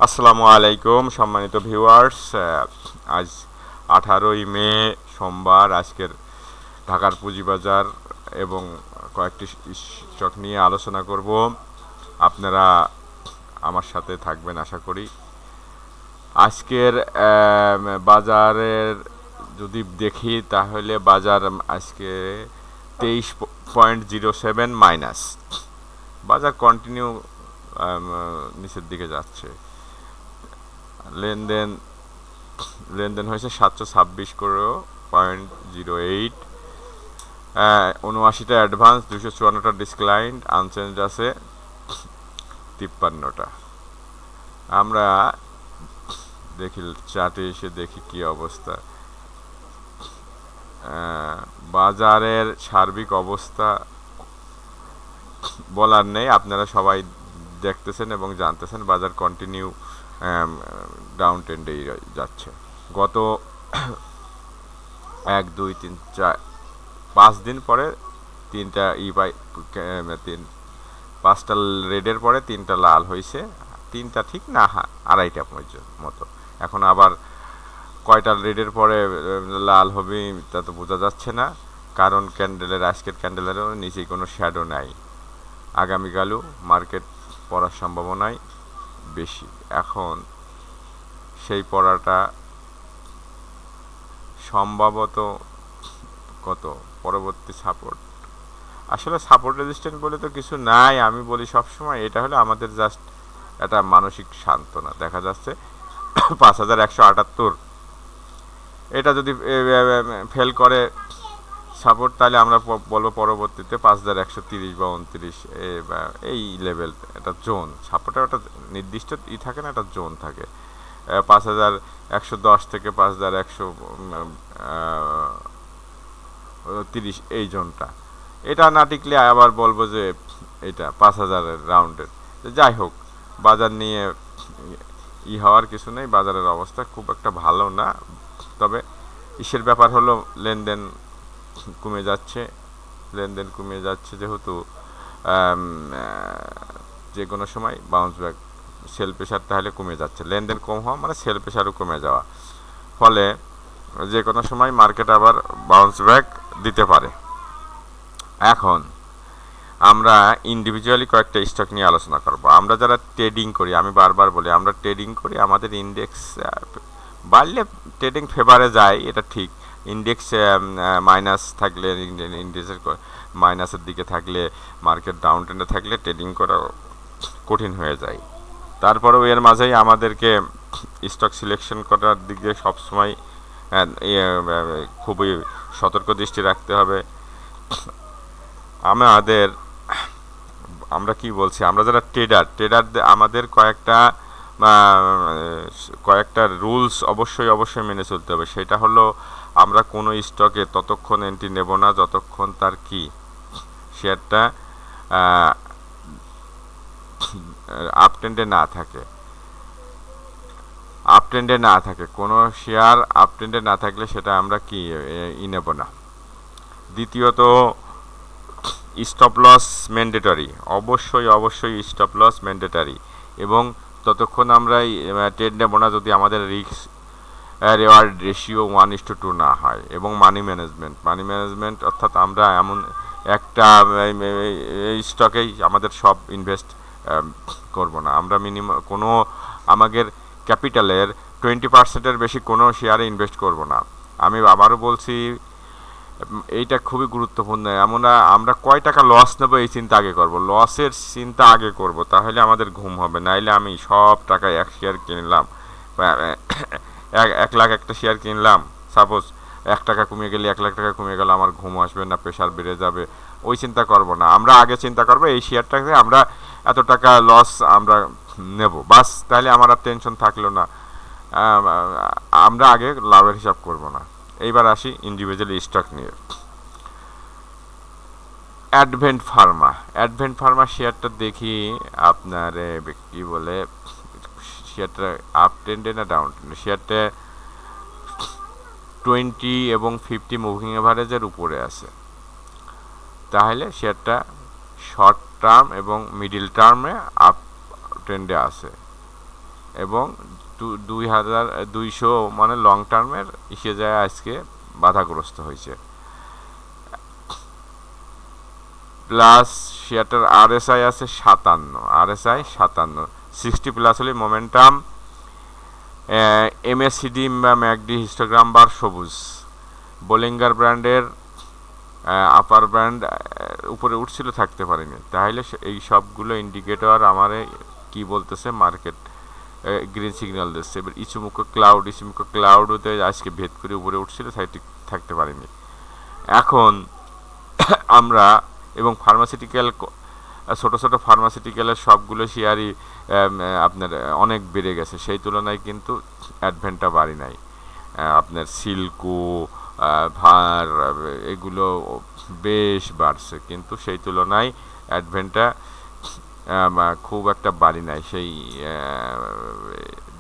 আসসালামু আলাইকুম সম্মানিত ভিউয়ার্স। আজ 18ই মে সোমবার। আজকের ঢাকার পুঁজিবাজার এবং কয়েকটি স্টক নিয়ে আলোচনা করব। আপনারা আমার সাথে থাকবেন আশা করি। আজকের বাজারের যদি দেখি তাহলে বাজার আজকে 23.07 মাইনাস। বাজার কন্টিনিউ নিচের দিকে যাচ্ছে। লেনদেন লেনদেন হয়েছে 726.08। 79টা অ্যাডভান্স, 254টা ডিসক্লাইন্ড, আনচেঞ্জ আছে 53টা। আমরা দেখি চার্টে এসে দেখি কি অবস্থা। বাজারের সার্বিক অবস্থা বলার নেই, আপনারা সবাই দেখতেছেন এবং জানতেছেন বাজার কন্টিনিউ ডাউন ট্রেন্ডেই যাচ্ছে। গত 1 2 3 4 5 দিন পরে তিনটা পাঁচটা রেডের পরে তিনটা লাল হয়েছে, তিনটা ঠিক না, আড়াইটা মতো। এখন আবার কয়টা রেডের পরে লাল হবে তা তো বোঝা যাচ্ছে না, কারণ আজকের ক্যান্ডেলেরও নিচে কোনো শ্যাডো নাই। আগামীকালও মার্কেট পড়ার সম্ভাবনাই বেশি। এখন সেই পড়াটা সম্ভবত কত পরবর্তী সাপোর্ট, আসলে সাপোর্ট রেজিস্ট্যান্ট বলে তো কিছু নাই। আমি বলি সবসময় এটা হলো আমাদের জাস্ট একটা মানসিক সান্ত্বনা। দেখা যাচ্ছে 5178, এটা যদি ফেল করে সাপোর্ট, তাহলে আমরা বলবো পরবর্তীতে 5130 বা 29 এই লেভেল, এটা জোন। সাপোর্টের একটা নির্দিষ্ট থাকে না, একটা জোন থাকে। 5110 থেকে 5130 এই জোনটা। এটা না টিকলে আবার বলবো যে এটা 5000-এর রাউন্ডের। যাই হোক, বাজার নিয়ে হওয়ার কিছু নেই। বাজারের অবস্থা খুব একটা ভালো না, তবে ইসের ব্যাপার হলো লেনদেন কমে যাচ্ছে। যেহেতু যে কোনো সময় বাউন্স ব্যাক, সেল প্রেশার তাহলে কমে যাচ্ছে। লেনদেন কম হওয়া মানে সেল প্রেশারও কমে যাওয়া, ফলে যে কোনো সময় মার্কেট আবার বাউন্স ব্যাক দিতে পারে। এখন আমরা ইন্ডিভিজুয়ালি কয়েকটা স্টক নিয়ে আলোচনা করব। আমরা যারা ট্রেডিং করি, আমি বারবার বলি আমরা ট্রেডিং করি, আমাদের ইন্ডেক্স বাড়লে ট্রেডিং ফেভারে যায়, এটা ঠিক। ইন্ডেক্স মাইনাস থাকলে, ইন্ডেক্সের মাইনাসের দিকে থাকলে, মার্কেট ডাউন ট্রেন্ডে থাকলে ট্রেডিং করা কঠিন হয়ে যায়। তারপরেও এর মাঝেই আমাদেরকে স্টক সিলেকশন করার দিকে সবসময় খুবই সতর্ক দৃষ্টি রাখতে হবে। আমরা কি বলছি, আমরা যারা ট্রেডার আমাদের কয়েকটা রুলস অবশ্যই মেনে চলতে হবে। সেটা হলো, আমরা কোনো স্টকে ততক্ষণ এন্ট্রি নেব না যতক্ষণ তার কি শেয়ারটা আপট্রেন্ডে না থাকে। কোনো শেয়ার আপট্রেন্ডে না থাকলে সেটা আমরা কি নেব না। দ্বিতীয়ত, স্টপ লস ম্যান্ডেটরি, অবশ্যই স্টপ লস ম্যান্ডেটরি। এবং ততক্ষণ আমরা ট্রেড নেব না যদি আমাদের রিস্ক রেওয়ার্ড রেশিও 1:2 না হয়। এবং মানি ম্যানেজমেন্ট অর্থাৎ আমরা এমন একটা স্টকেই আমাদের সব ইনভেস্ট করব না। আমরা মিনিমাম আমাদের ক্যাপিটালের 20%-এর বেশি কোনো শেয়ারে ইনভেস্ট করব না। আমি আবারও বলছি, এইটা খুবই গুরুত্বপূর্ণ। আমরা কয় টাকা লস নেব এই চিন্তা আগে করব, লসের চিন্তা আগে করব, তাহলে আমাদের ঘুম হবে। নাইলে আমি সব টাকায় এক শেয়ার কিনলাম, 1 লাখ একটা শেয়ার কিনলাম, সাপোজ 1 টাকা কমে গেলে 1 লাখ টাকা কমে গেলে আমার ঘুম আসবে না, প্রেশার বেড়ে যাবে, ওই চিন্তা করব না। আমরা আগে চিন্তা করব এই শেয়ারটাকে আমরা এত টাকা লস আমরা নেব, বাস, তাহলে আমার আর টেনশন থাকলো না। আমরা আগে লাভের হিসাব করব না। এইবার আসি ইন্ডিভিজুয়াল স্টক নিয়ে। অ্যাডভেন্ট ফার্মা শেয়ারটা দেখি আপনার কি বলে, শেয়ারটা আপ ট্রেন্ডে না ডাউন ট্রেন্ডে। শেয়ারটা 20 এবং 50 মুভিং এভারেজের উপরে আছে, তাহলে শেয়ারটা শর্ট টার্ম এবং মিডিল টার্মে আপ ট্রেন্ডে আছে। এবং 2200 মানে লং টার্মের এসে যায় আজকে বাধাগ্রস্ত হয়েছে। প্লাস শেয়ারটার আরএসআই আছে 57, 60 প্লাস হলে মোমেন্টাম। এমএসিডি বা ম্যাকডি হিস্টোগ্রাম বার সবুজ। বোলিঙ্গার ব্র্যান্ডের আপার ব্র্যান্ড উপরে উঠছিল, থাকতে পারেনি। তাহলে এই সবগুলো ইন্ডিকেটর আমারে কি বলতেছে, মার্কেট গ্রিন সিগন্যাল দিচ্ছে। এবার ইচুমুখো ক্লাউডতে আজকে ভেদ করে উপরে উঠছিল, থাকতে পারেনি। এখন আমরা এবং ফার্মাসিউটিক্যাল, ছোট ছোট ফার্মাসিউটিক্যালের সবগুলো শেয়ারই আপনার অনেক বেড়ে গেছে, সেই তুলনায় কিন্তু অ্যাডভেন্টটা বাড়ি নাই। আপনার সিল্কো, ভার, এগুলো বেশ বাড়ছে, কিন্তু সেই তুলনায় অ্যাডভেন্টটা খুব একটা বাড়ি নাই। সেই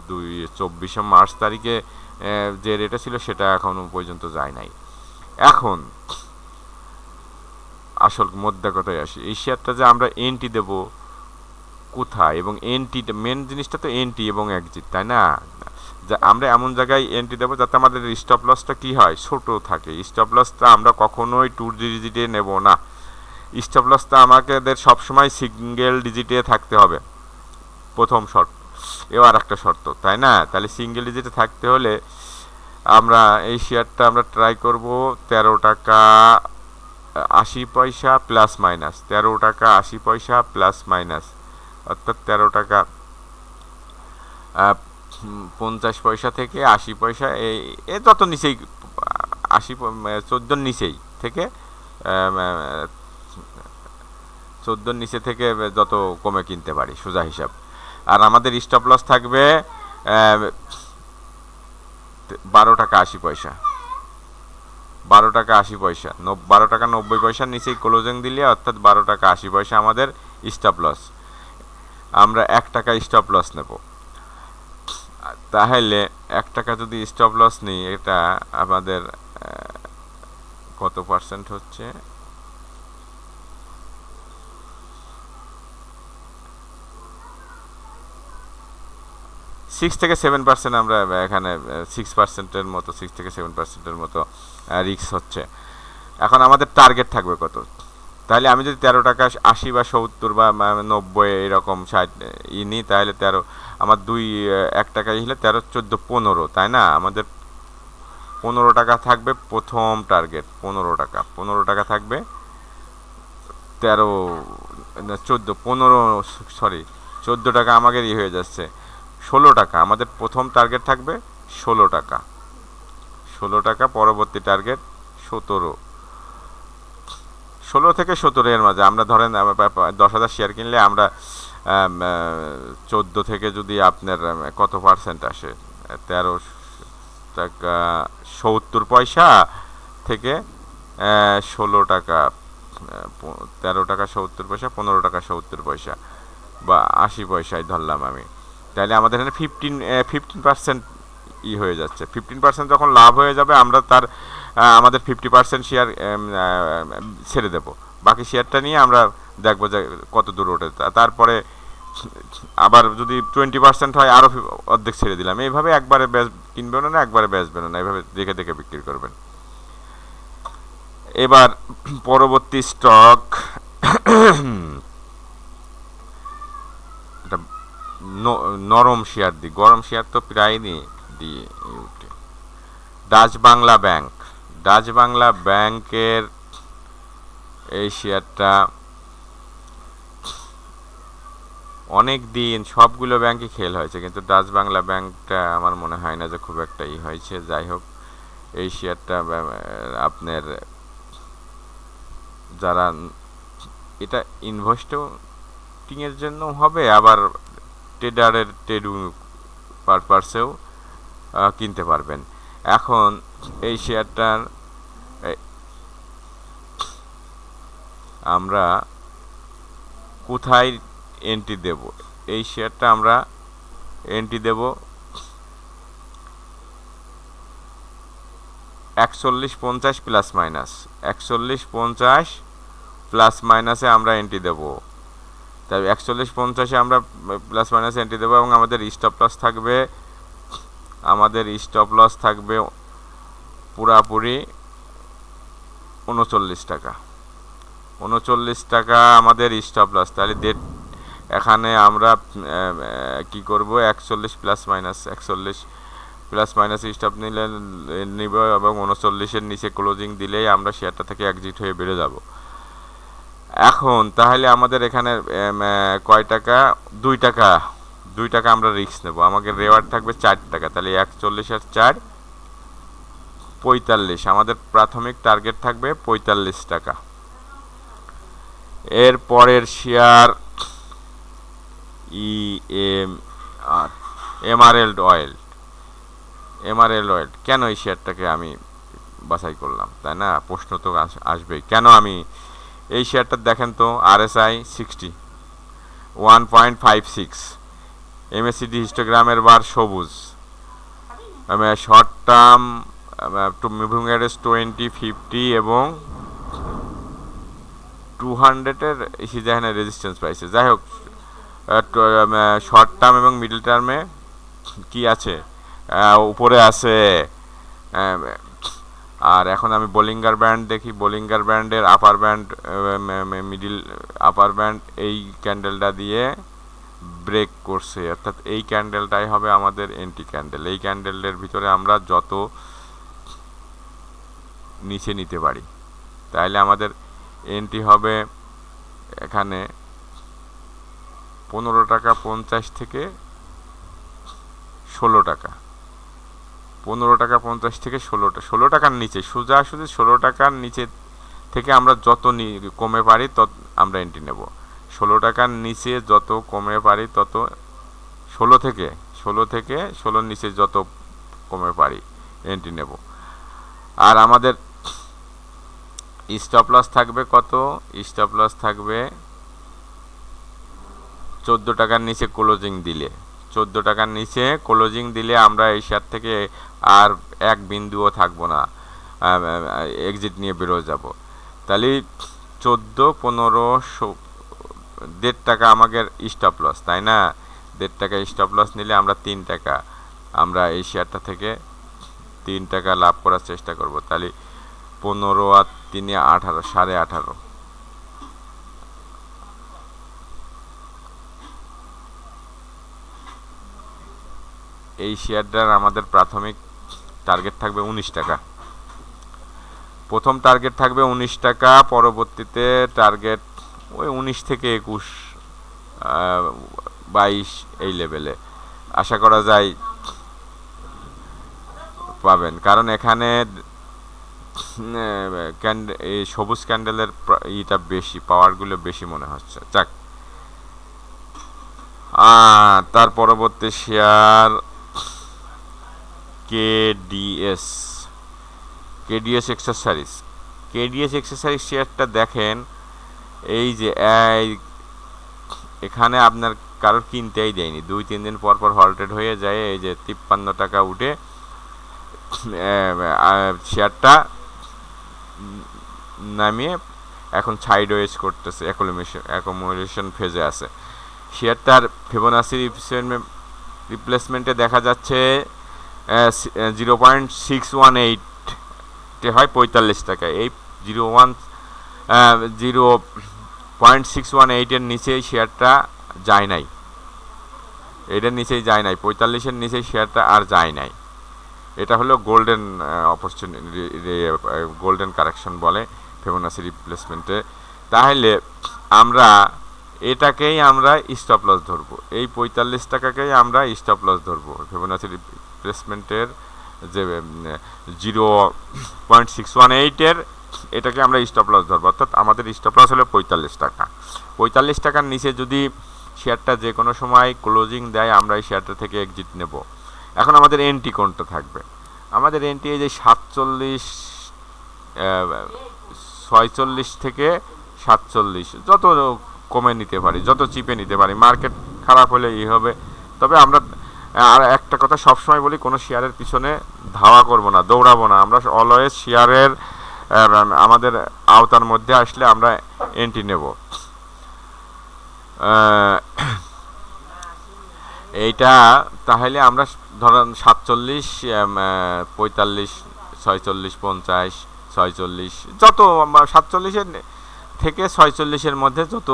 24 মার্চ তারিখে যে রেটে ছিল সেটা এখনো পর্যন্ত যায় নাই। এখন আসল মোদ্দা কথায় আসি, এই শেয়ারটা যে আমরা এন্ট্রি দেব কোথায়, এবং এন্ট্রিটা মেন জিনিসটা তো এন্ট্রি এবং এক্সিট, তাই না? যে আমরা এমন জায়গায় এন্ট্রি দেবো যাতে আমাদের স্টপ লসটা কি হয়, ছোট থাকে। স্টপ লসটা আমরা কখনোই 2 ডিজিটে নেব না। স্টপ লসটা আমাদের সবসময় সিঙ্গেল ডিজিটে থাকতে হবে, প্রথম শর্ত। এবার একটা শর্ত, তাই না? তাহলে সিঙ্গেল ডিজিটে থাকতে হলে আমরা এই শেয়ারটা আমরা ট্রাই করব 13 টাকা 80 পয়সা প্লাস মাইনাস, 13 টাকা 80 পয়সা প্লাস মাইনাস, অর্থাৎ 13 টাকা 50 পয়সা থেকে 80 পয়সা, এই যত নিচেই 14 নিচেই থেকে 14 নিচে থেকে যত কমে কিনতে পারি, সোজা হিসাব। আর আমাদের স্টপ লস থাকবে 12 টাকা 80 পয়সা, 12 টাকা 80 পয়সা, 12 টাকা 90 পয়সার নিচেই ক্লোজিং দিলে, অর্থাৎ 12 টাকা 80 পয়সা আমাদের স্টপ লস। আমরা 1 টাকা স্টপ লস নেব। তাহলে 1 টাকা যদি স্টপ লস নিই, এটা আমাদের কত পার্সেন্ট হচ্ছে, 6 থেকে 7% আমরা এখানে 6%-এর মতো, 6 থেকে 7%-এর মতো রিস্ক হচ্ছে। এখন আমাদের টার্গেট থাকবে কত? তাহলে আমি যদি 13 টাকা 80 বা 70 বা 90 এরকম 60 নিই, তাহলে 13 আমার 1 টাকা হলে 13, 14, 15, তাই না? আমাদের 15 টাকা থাকবে প্রথম টার্গেট, 15 টাকা থাকবে। 13, 14, 15, সরি 14 টাকা আমাদের হয়ে যাচ্ছে। 16 টাকা আমাদের প্রথম টার্গেট থাকবে, 16 টাকা, 16 টাকা। পরবর্তী টার্গেট 17, 16 থেকে 17 এর মাঝে। আমরা ধরেন 10,000 শেয়ার কিনলে আমরা 14 থেকে যদি আপনার কত পার্সেন্ট আসে, 13 টাকা 70 পয়সা থেকে 16 টাকা, 13 টাকা 70 পয়সা, 15 টাকা 70 পয়সা বা 80 পয়সায় ধরলাম আমি। তাহলে আমাদের এখানে 15% হয়ে যাচ্ছে। 15% যখন লাভ হয়ে যাবে, আমরা আমাদের 50% শেয়ার ছেড়ে দেব, বাকি শেয়ারটা নিয়ে আমরা দেখবো যে কত দূর ওঠে। তারপরে আবার যদি 20% হয়, আরও অর্ধেক ছেড়ে দিলাম। এইভাবে একবারে কিনবেন না, একবারে বেচবেন না, এইভাবে দেখে দেখে বিক্রি করবেন। এবার পরবর্তী স্টক, নরম শেয়ার দিই, গরম শেয়ার তো প্রায় দিয়ে উঠে। ডাচ বাংলা ব্যাংকের এই শেয়ারটা অনেক দিন সবগুলো ব্যাংকই খেল হয়েছে, কিন্তু ডাচ বাংলা ব্যাংকটা আমার মনে হয় না যে খুব একটা হয়েছে। যাই হোক, এই শেয়ারটা আপনার যারা এটা ইনভেস্টিংয়ের জন্য হবে, আবার ট্রেডারের ট্রেডিং পারপাসেও কিনতে পারবেন। এখন এই শেয়ারটার আমরা কোথায় এন্ট্রি দেব? এই শেয়ারটা আমরা এন্ট্রি দেব 41.50 প্লাস মাইনাস, 41.50 প্লাস মাইনাসে আমরা এন্ট্রি দেব। তাই 41.50-এ আমরা প্লাস মাইনাস এন্ট্রি দেবো এবং আমাদের স্টপ লস থাকবে পুরাপুরি 39 টাকা। 39 টাকা আমাদের স্টপ লস। তাহলে এখানে আমরা কি করব, 41 প্লাস মাইনাস স্টপ নিব এবং 39-এর নিচে ক্লোজিং দিলেই আমরা শেয়ারটা থেকে এক্সিট হয়ে বেরো যাব। এখন তাহলে আমাদের এখানে কয় টাকা, 2 টাকা আমরা রিস্ক নেব। আমাদের রেওয়ার্ড থাকবে 4 টাকা। তাহলে 41 আর 4 45। আমাদের প্রাথমিক টার্গেট থাকবে 45 টাকা। এর পরের শেয়ার এমারেল্ড অয়েল। কেন এই শেয়ারটাকে আমি বাছাই করলাম, তাই না? প্রশ্ন তো আসবেই, কেন আমি এই শেয়ারটা দেখেন তো, RSI 60 1.56, MACD হিস্টোগ্রামের বার সবুজ, শর্ট টার্ম মুভিং অ্যাভারেজ 20, 50 এবং 200-এর যেখানে রেজিস্ট্যান্স পাইছে। যাই হোক, শর্ট টার্ম এবং মিডল টার্মে কি আছে, উপরে আছে। আর এখন আমি বোলিঙ্গার ব্যান্ড দেখি। বোলিঙ্গার ব্যান্ডের আপার ব্যান্ড, মিডিল আপার ব্যান্ড এই ক্যান্ডেলটা দিয়ে ব্রেক করছে, অর্থাৎ এই ক্যান্ডেলটাই হবে আমাদের এন্ট্রি ক্যান্ডেল। এই ক্যান্ডেলের ভিতরে আমরা যত নিচে নিতে পারি, তাহলে আমাদের এন্ট্রি হবে এখানে 15 টাকা 50 থেকে 16 টাকা। 15 টাকা 50 থেকে 16 টাকার নিচে, সোজাসুজি 16 টাকার নিচে থেকে আমরা যত কমে পারি তত আমরা এন্ট্রি নেব। 16 টাকার নিচে যত কমে পারি তত 16 নিচে যত কমে পারি এন্ট্রি নেব। আর আমাদের স্টপ লস থাকবে কত? স্টপ লস থাকবে 14 টাকার নিচে ক্লোজিং দিলে। 14 টাকার নিচে ক্লোজিং দিলে আমরা এই শেয়ার থেকে আর এক বিন্দুও থাকবো না, এক্সিট নিয়ে বেরো যাব। তাহলে 14, 15, 1.5 টাকা আমাদের স্টপ লস, তাই না? 1.5 টাকা স্টপ লস নিলে আমরা 3 টাকা, আমরা এই শেয়ারটা থেকে 3 টাকা লাভ করার চেষ্টা করব। তাহলে 15 আর 3 18, 18.5। এই শেয়ারটার আমাদের প্রাথমিক টার্গেট থাকবে 19 টাকা। প্রথম টার্গেট থাকবে 19 টাকা, পরবর্তীতে টার্গেট ওই 19 থেকে 21, 22 এই লেভেলে আশা করা যায় পাবেন। কারণ এখানে এই সবুজ ক্যান্ডেলের ইটা বেশি, পাওয়ারগুলো বেশি মনে হচ্ছে। যাক, তার পরবর্তী শেয়ার কেডিএস এক্সেসরিজ শেয়ারটা দেখেন। এই যে এখানে আপনার কারোর কিনতেই দেয়নি, 2-3 দিন পর হল্টেড হয়ে যায়। এই যে 53 টাকা উঠে শেয়ারটা নামিয়ে এখন সাইডওয়েজ করতেছে, অ্যাকোমোডেশন ফেজে আছে। শেয়ারটার ফিবোনাচি রিপ্লেসমেন্টে দেখা যাচ্ছে 0.618 হয় 45 টাকা। এই 0.618-এর নিচে শেয়ারটা যায় নাই, এটার নিচেই যায় নাই, 45-এর নিচে শেয়ারটা আর যায় নাই। এটা হলো গোল্ডেন অপরচুনিটি, গোল্ডেন কারেকশন বলে ফিবোনাচি রিপ্লেসমেন্টে। তাহলে আমরা এটাকেই আমরা স্টপ লস ধরবো, এই 45 টাকাকেই আমরা স্টপ লস ধরবো। ফিবোনাচি রিপ্লেসমেন্টের যে 0.618-এর এটাকে আমরা স্টপ লস ধরবো, অর্থাৎ আমাদের স্টপ লস হলো 45 টাকা। 45 টাকার নিচে যদি শেয়ারটা যে কোনো সময় ক্লোজিং দেয়, আমরা এই শেয়ারটা থেকে এক্সিট নেব। এখন আমাদের এন্ট্রি কোনটা থাকবে? আমাদের এন্ট্রি এই যে 46 থেকে 47, যত কমে নিতে পারি, যত চিপে নিতে পারি। মার্কেট খারাপ হলে এই হবে। তবে আমরা আর একটা কথা সবসময় বলি, কোনো শেয়ারের পিছনে ধাওয়া করব না, দৌড়াবো না। আমরা অলওয়েজ শেয়ারের আমাদের আওতার মধ্যে আসলে আমরা এন্ট্রি নেব। আহ, এইটা তাহলে আমরা ধরেন 47, 45, 46, 50, 46, যত 47-এর থেকে 46-এর মধ্যে যত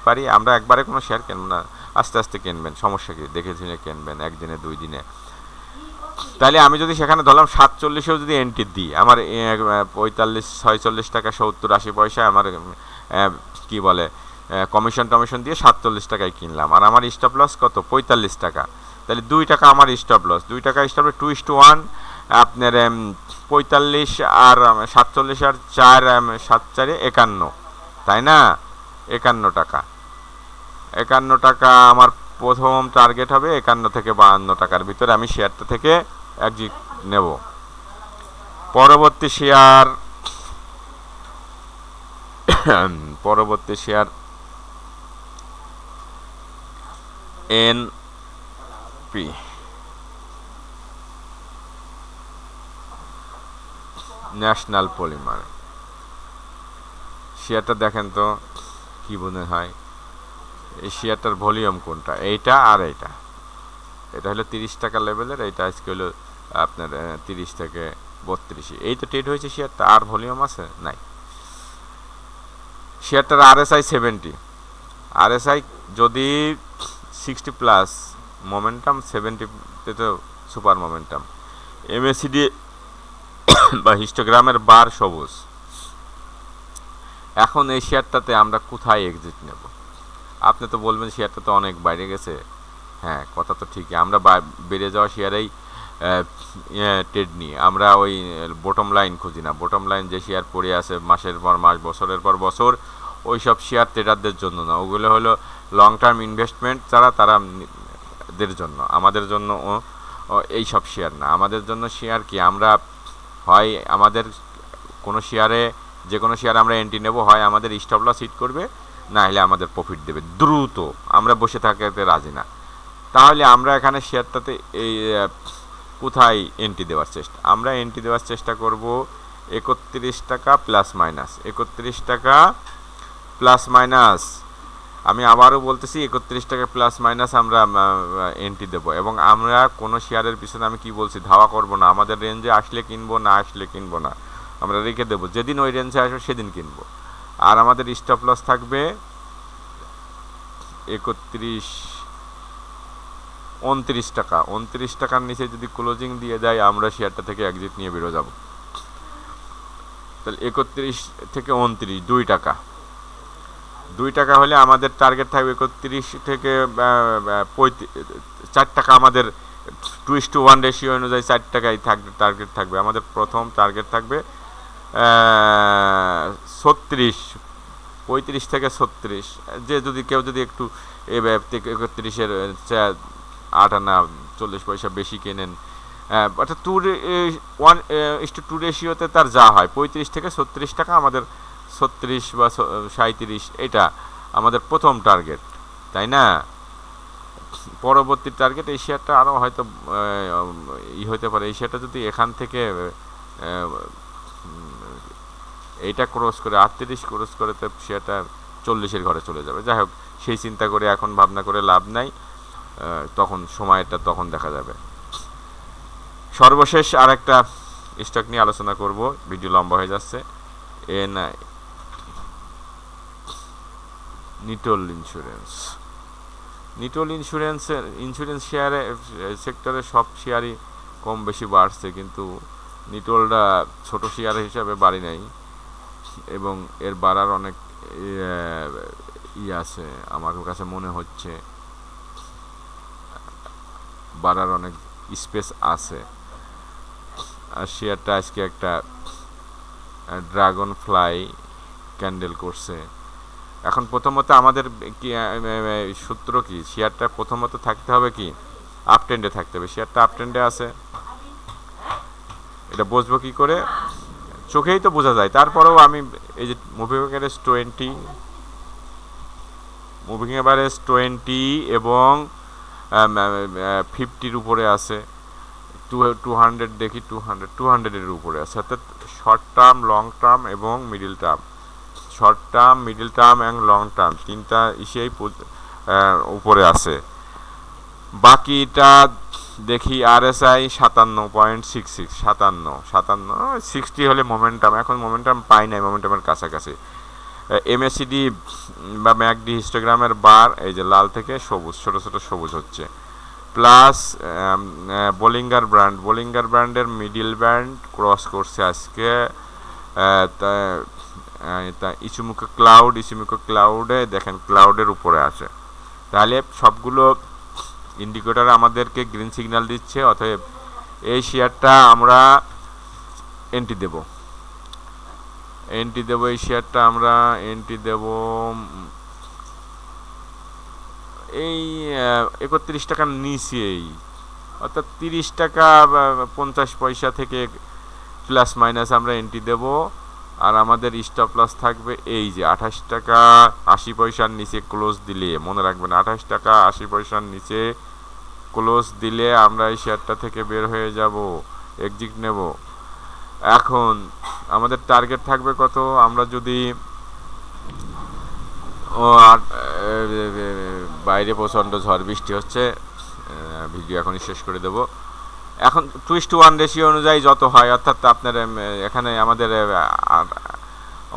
পারি আমরা একবারে কোনো শেয়ার কিনবো না, আস্তে আস্তে কিনবেন, সমস্যা কি, দেখে শুনে কিনবেন, একদিনে 2 দিনে। তাহলে আমি যদি সেখানে ধরলাম 47-এও যদি এন্ট্রি দিই, আমার 45, 46 টাকা 70-80 পয়সা আমার কি বলে কমিশন টমিশন দিয়ে 47 টাকায় কিনলাম, আর আমার স্টপ লস কত, 45 টাকা। তাহলে 2 টাকা আমার স্টপ লস, 2 টাকা স্টপ লস, 2:1 আপনার 45 আর 47 আর 4, 7 4 51, তাই না? 51 টাকা, 51 টাকা আমার প্রথম টার্গেট হবে। 51 থেকে 52 টাকার ভিতরে আমি শেয়ারটা থেকে এক্সিট নেব। পরবর্তী শেয়ার পরবর্তী শেয়ার এনপি, ন্যাশনাল পলিমার। শেয়ারটা দেখেন তো কি মনে হয়, এই শেয়ারটার ভলিউম কোনটা, এইটা আর এইটা। এটা হলো 30 টাকা লেভেলের, এইটা আজকে হলো আপনার 30 থেকে 32। এই তো ট্রেড হয়েছে শেয়ারটা, আর ভলিউম আছে নাই। শেয়ারটার আরএসআই 70, আরএসআই যদি 60 প্লাস, মোমেন্টাম 70-তে তো সুপার মোমেন্টাম। এমএসিডি বা হিস্টোগ্রামের বার সবুজ। এখন এই শেয়ারটাতে আমরা কোথায় এক্সিট নেব? আপনি তো বলবেন শেয়ারটা তো অনেক বাইরে গেছে। হ্যাঁ, কথা তো ঠিকই, আমরা বেড়ে যাওয়া শেয়ারেই ট্রেড নিই, আমরা ওই বটম লাইন খুঁজি না। বটম লাইন যে শেয়ার পড়ে আছে মাসের পর মাস, বছরের পর বছর, ওই সব শেয়ার ট্রেডারদের জন্য না, ওগুলো হলো লং টার্ম ইনভেস্টমেন্ট যারা, তারাদের জন্য। আমাদের জন্য এই সব শেয়ার না। আমাদের জন্য শেয়ার কি, আমরা হয় আমাদের কোনো শেয়ারে, যে কোনো শেয়ারে আমরা এন্ট্রি নেব, হয় আমাদের স্টপ লস হিট করবে, না হলে আমাদের প্রফিট দেবে দ্রুত। আমরা বসে থাকতে রাজি না। তাহলে আমরা এখানে শেয়ারটাতে এই কোথায় এন্ট্রি দেওয়ার চেষ্টা, আমরা এন্ট্রি দেওয়ার চেষ্টা করব 31 টাকা প্লাস মাইনাস, 31 টাকা প্লাস মাইনাস। আমি আবারও বলতেছি 31 টাকা প্লাস মাইনাস আমরা এন্ট্রি দেবো। এবং আমরা কোনো শেয়ারের পিছনে, আমি কি বলছি, ধাওয়া করব না। আমাদের রেঞ্জে আসলে কিনবো, না আসলে কিনবো না, আমরা রেখে দেবো, যেদিন ওই রেঞ্জে আসবে সেদিন কিনবো। আর আমাদের স্টপ লস থাকবে 29 টাকা। 29 টাকার নিচে যদি ক্লোজিং দিয়ে দেয়, আমরা শেয়ারটা থেকে এক্সিট নিয়ে বেরো যাব। তাহলে 31 থেকে 29, 2 টাকা, 2 টাকা হলে আমাদের টার্গেট থাকবে 31 থেকে 4 টাকা। আমাদের 2:1 রেশিও অনুযায়ী 4 টাকাই থাকবে, টার্গেট থাকবে। আমাদের প্রথম টার্গেট থাকবে 36, 35 থেকে 36। যে যদি কেউ যদি একটু 31-এর 8 আনা 40 পয়সা বেশি কেনেন, অর্থাৎ 1:2 রেশিওতে তার যা হয়, 35 থেকে 36 টাকা আমাদের, 36 বা 37, এটা আমাদের প্রথম টার্গেট, তাই না? পরবর্তী টার্গেট এই শেয়ারটা আরও হয়তো হতে পারে। এই শেয়ারটা যদি এখান থেকে এইটা ক্রস করে 38 ক্রস করে, তো শেয়ারটা 40-এর ঘরে চলে যাবে। যাই হোক, সেই চিন্তা করে এখন ভাবনা করে লাভ নাই, তখন সময়টা তখন দেখা যাবে। সর্বশেষ আর একটা স্টক নিয়ে আলোচনা করব, ভিডিও লম্বা হয়ে যাচ্ছে। নিটোল ইন্স্যুরেন্স। নিটোল ইন্স্যুরেন্স শেয়ারে, সেক্টরে সব শেয়ারই কম বেশি বাড়ছে, কিন্তু নিটোলটা ছোট শেয়ার হিসাবে বাড়ি নাই, এবং এর বাড়ার অনেক আছে, আমার কাছে মনে হচ্ছে বাড়ার অনেক স্পেস আছে। আর শেয়ারটা আজকে একটা ড্রাগন ফ্লাই ক্যান্ডেল করছে। এখন প্রথমত আমাদের কি সূত্র কি, শেয়ারটা প্রথমত থাকতে হবে কি, আপ ট্রেন্ডে থাকতে হবে। শেয়ারটা আপ ট্রেন্ডে আছে, এটা বুঝবো কি করে, চোখেই তো বোঝা যায়। তারপরেও আমি এই যে মুভিং এভারেজ 20 এবং 50-র উপরে আছে, 200 দেখি, 200-এর উপরে আছে। অর্থাৎ শর্ট টার্ম, লং টার্ম এবং middle term short term, middle term এবং লং টার্ম তিনটা ইসেই উপরে আছে। বাকিটা দেখি RSI 57.66, 60 হলে মোমেন্টাম, এখন মোমেন্টাম পাই নাই, মোমেন্টামের কাছাকাছি। MACD বা ম্যাকডি হিস্টোগ্রামের বার এই যে লাল থেকে সবুজ, ছোট ছোট সবুজ হচ্ছে। প্লাস বোলিঙ্গার ব্র্যান্ডের মিডিল ব্যান্ড ক্রস করছে আজকে। ইচুমুখো ক্লাউডে দেখেন, ক্লাউডের উপরে আছে। তাহলে সবগুলো ইন্ডিকেটর আমাদেরকে গ্রিন সিগন্যাল দিচ্ছে, অতএব এই শেয়ারটা আমরা এন্ট্রি দেব। এই শেয়ারটা আমরা এন্ট্রি দেব এই 31 টাকার নিচেই, অর্থাৎ 30 টাকা 50 পয়সা থেকে প্লাস মাইনাস আমরা এন্ট্রি দেব। আর আমাদের স্টপ লস থাকবে এই যে 28 টাকা 80 পয়সার নিচে ক্লোজ দিলে, মনে রাখবেন 28 টাকা 80 পয়সার নিচে ক্লোজ দিলে আমরা এই শেয়ারটা থেকে বের হয়ে যাব, এক্সিট নেব। এখন আমাদের টার্গেট থাকবে কত, আমরা যদি বাইরে প্রচণ্ড ঝড় বৃষ্টি হচ্ছে, ভিডিও এখনই শেষ করে দেব। এখন 2:1 রেশিও অনুযায়ী যত হয়, অর্থাৎ আপনার এখানে আমাদের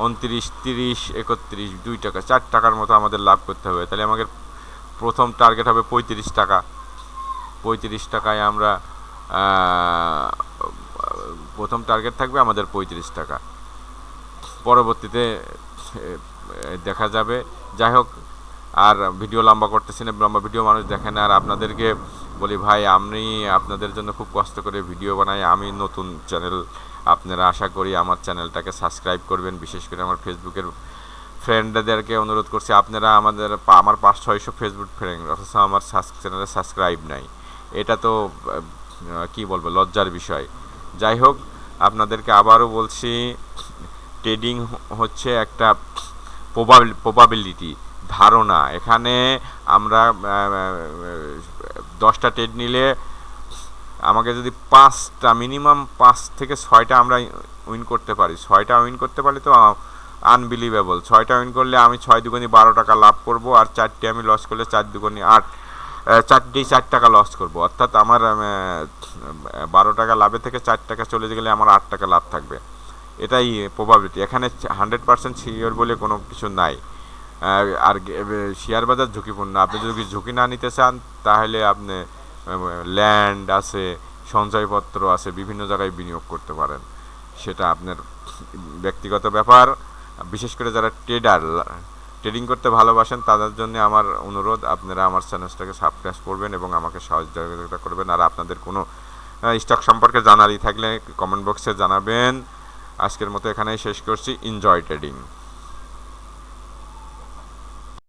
29, 30, 31, 2 টাকা 4 টাকার মতো আমাদের লাভ করতে হবে। তাহলে আমাদের প্রথম টার্গেট হবে 35 টাকা। 35 টাকায় আমরা প্রথম টার্গেট থাকবে আমাদের 35 টাকা, পরবর্তীতে দেখা যাবে। যাই হোক, আর ভিডিও লম্বা করতেছি না, লম্বা ভিডিও মানুষ দেখে না। আর আপনাদেরকে বলি ভাই, আমি আপনাদের জন্য খুব কষ্ট করে ভিডিও বানাই, আমি নতুন চ্যানেল, আপনারা আশা করি আমার চ্যানেলটাকে সাবস্ক্রাইব করবেন। বিশেষ করে আমার ফেসবুকের ফ্রেন্ডদেরকে অনুরোধ করছি, আপনারা আমার 500-600 ফেসবুক ফ্রেন্ড, অথচ আমার চ্যানেলে সাবস্ক্রাইব নাই। এটা তো কি বলবো, লজ্জার বিষয়। যাই হোক, আপনাদেরকে আবারও বলছি, ট্রেডিং হচ্ছে একটা প্রবাবিলিটি, ধারণা। এখানে আমরা 10টা ট্রেড নিলে আমাকে যদি মিনিমাম 5 থেকে 6টা আমরা উইন করতে পারি, 6টা উইন করতে পারলে তো আনবিলিভেবল। 6টা উইন করলে আমি 6 দুগুণে 12 টাকা লাভ করব, আর 4টে আমি লস করলে 4 দুগুণে 8, 4 টাকা লস করব। অর্থাৎ আমার 12 টাকা লাভের থেকে 4 টাকা চলে গেলে আমার 8 টাকা লাভ থাকবে। এটাই প্রবাবিলিটি। এখানে 100% শিওর বলে কোনো কিছু নাই। আর শেয়ার বাজার ঝুঁকিপূর্ণ। আপনি যদি ঝুঁকি না নিতে চান, তাহলে আপনি ল্যান্ড আছে, সঞ্চয়পত্র আছে, বিভিন্ন জায়গায় বিনিয়োগ করতে পারেন। সেটা আপনার ব্যক্তিগত ব্যাপার। বিশেষ করে যারা ট্রেডিং করতে ভালোবাসেন, তাদের জন্য আমার অনুরোধ, আপনারা আমার চ্যানেলটাকে সাবস্ক্রাইব করবেন এবং আমাকে সহযোগিতা করবেন। আর আপনাদের কোনো স্টক সম্পর্কে জানারই থাকলে কমেন্ট বক্সে জানাবেন। আজকের মতো এখানেই শেষ করছি। Enjoy trading.